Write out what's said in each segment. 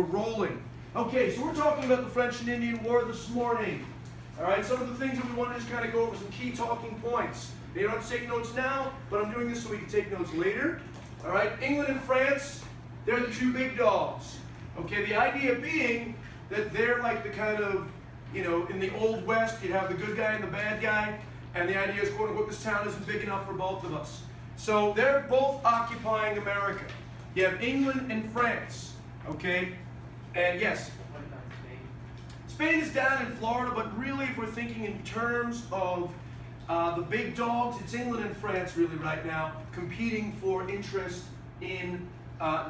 we're rolling. Okay, so we're talking about the French and Indian War this morning. All right, some of the things that we want to just kind of go over, some key talking points. You don't have to take notes now, but I'm doing this so we can take notes later. All right, England and France, they're the two big dogs. Okay, the idea being that they're like the kind of, you know, in the Old West, you'd have the good guy and the bad guy, and the idea is, quote unquote, this town isn't big enough for both of us. So they're both occupying America. You have England and France, okay? And yes, Spain is down in Florida, but really if we're thinking in terms of the big dogs, it's England and France really right now competing for interest in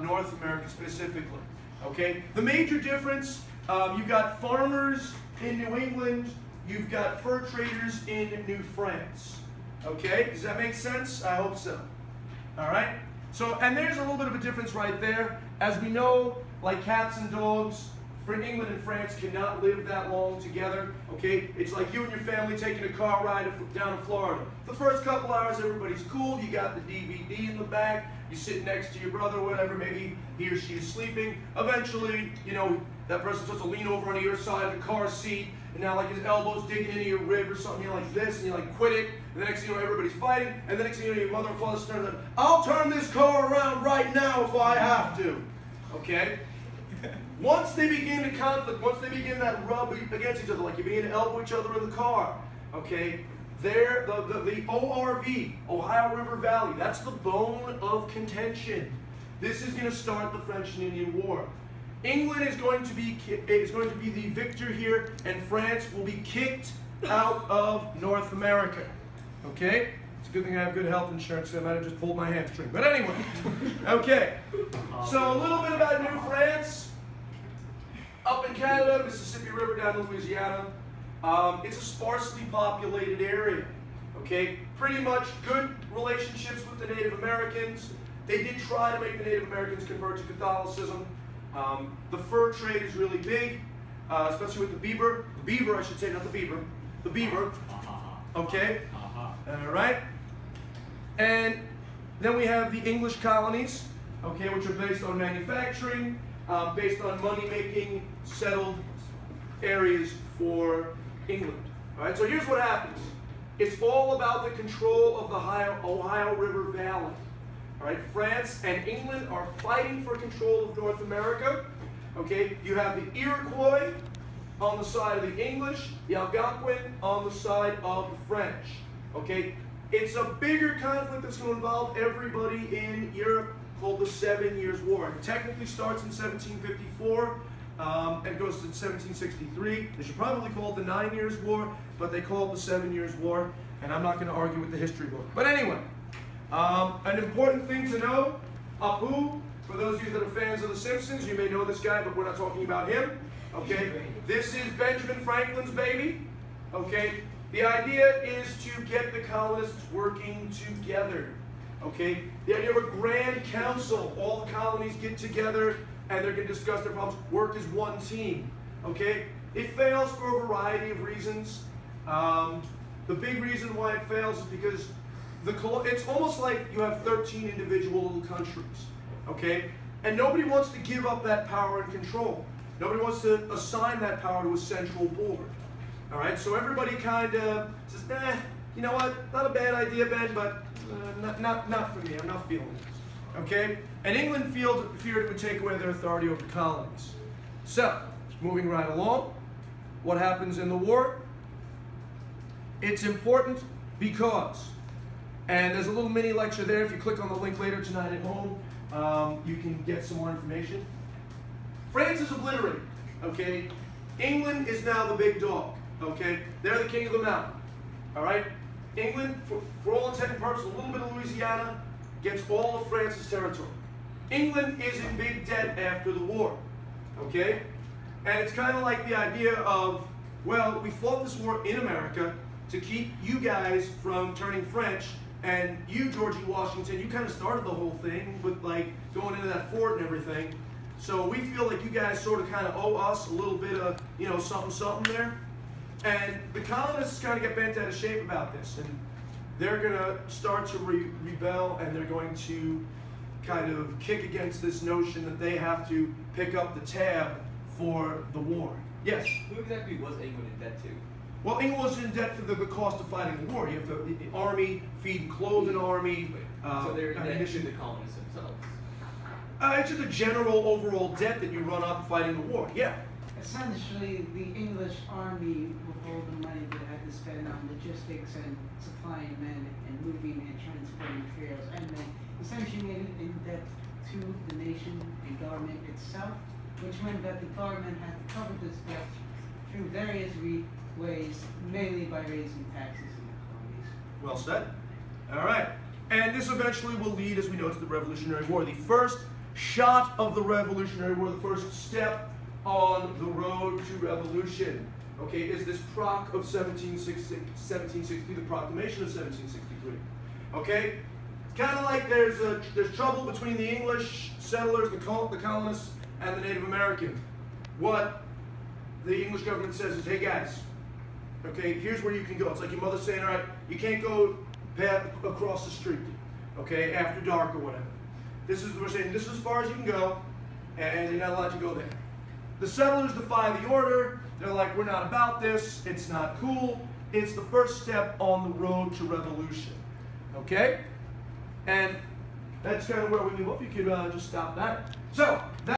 North America specifically, okay? The major difference, you've got farmers in New England, you've got fur traders in New France, okay? Does that make sense? I hope so. All right? So, and there's a little bit of a difference right there. As we know, like cats and dogs, England and France cannot live that long together, okay? It's like you and your family taking a car ride down to Florida. The first couple hours, everybody's cool. You got the DVD in the back. You sit next to your brother or whatever. Maybe he or she is sleeping. Eventually, you know, that person starts to lean over on your side of the car seat, and now like his elbow's digging into your rib or something. You're like this, and you're like, quit it. And the next thing you know, everybody's fighting. And the next thing you know, your mother and father turn and I'll turn this car around right now if I have to, okay? Once they begin to conflict, once they begin that rub against each other, like you begin to elbow each other in the car, okay, there, the ORV, Ohio River Valley, that's the bone of contention. This is going to start the French and Indian War. England is going to be the victor here, and France will be kicked out of North America. Okay? It's a good thing I have good health insurance, so I might have just pulled my hamstring. But anyway, okay. So a little bit about New France. Up in Canada, Mississippi River down to Louisiana. It's a sparsely populated area. Okay? Pretty much good relationships with the Native Americans. They did try to make the Native Americans convert to Catholicism. The fur trade is really big, especially with the beaver. The beaver, I should say, not the beaver. The beaver. Okay? All right? And then we have the English colonies, okay, which are based on manufacturing, based on money-making, settled areas for England. All right? So here's what happens. It's all about the control of the Ohio River Valley. All right, France and England are fighting for control of North America. Okay, you have the Iroquois on the side of the English, the Algonquin on the side of the French. Okay, it's a bigger conflict that's going to involve everybody in Europe called the 7 Years' War. It technically starts in 1754 and goes to 1763. They should probably call it the 9 Years' War, but they call it the 7 Years' War, and I'm not going to argue with the history book. But anyway. An important thing to know, Apu, for those of you that are fans of The Simpsons, you may know this guy, but we're not talking about him. Okay, this is Benjamin Franklin's baby. Okay, the idea is to get the colonists working together. Okay, the idea of a grand council, all the colonies get together and they're going to discuss their problems, work as one team. Okay, it fails for a variety of reasons. The big reason why it fails is because it's almost like you have 13 individual little countries, okay? And nobody wants to give up that power and control. Nobody wants to assign that power to a central board, all right? So everybody kind of says, nah, you know what? Not a bad idea, Ben, but not for me. I'm not feeling it, okay? And England feared it would take away their authority over the colonies. So, moving right along, what happens in the war? It's important because, and there's a little mini lecture there. If you click on the link later tonight at home, you can get some more information. France is obliterated, okay? England is now the big dog, okay? They're the king of the mountain, all right? England, for all intent and purposes, a little bit of Louisiana, gets all of France's territory. England is in big debt after the war, okay? And it's kind of like the idea of, well, we fought this war in America to keep you guys from turning French. And you, Georgie Washington, you kind of started the whole thing with like going into that fort and everything. So we feel like you guys sort of kind of owe us a little bit of, you know, something there. And the colonists kind of get bent out of shape about this. And they're going to start to rebel, and they're going to kind of kick against this notion that they have to pick up the tab for the war. Yes? Who exactly was England in debt to? Well, England was in debt for the cost of fighting the war. You have the army, feed and clothe an army. So they're in debt to the colonists themselves? It's just a general overall debt that you run up fighting the war, yeah. Essentially, the English army, with all the money they had to spend on logistics and supplying men and moving and transporting materials and men, essentially made it in debt to the nation and government itself, which meant that the government had to cover this debt through various ways, mainly by raising taxes in the colonies. Well said. All right. And this eventually will lead, as we know, to the Revolutionary War. The first shot of the Revolutionary War, the first step on the road to revolution, okay, is this proc of 1763, the proclamation of 1763. Okay? It's kind of like there's trouble between the English settlers, the colonists, and the Native Americans. What the English government says is, hey guys, okay, here's where you can go. It's like your mother saying, all right, you can't go across the street, okay, after dark or whatever. We're saying this is as far as you can go, and you're not allowed to go there. The settlers defy the order. They're like, we're not about this. It's not cool. It's the first step on the road to revolution, okay? And that's kind of where we move up. You could just stop that. So,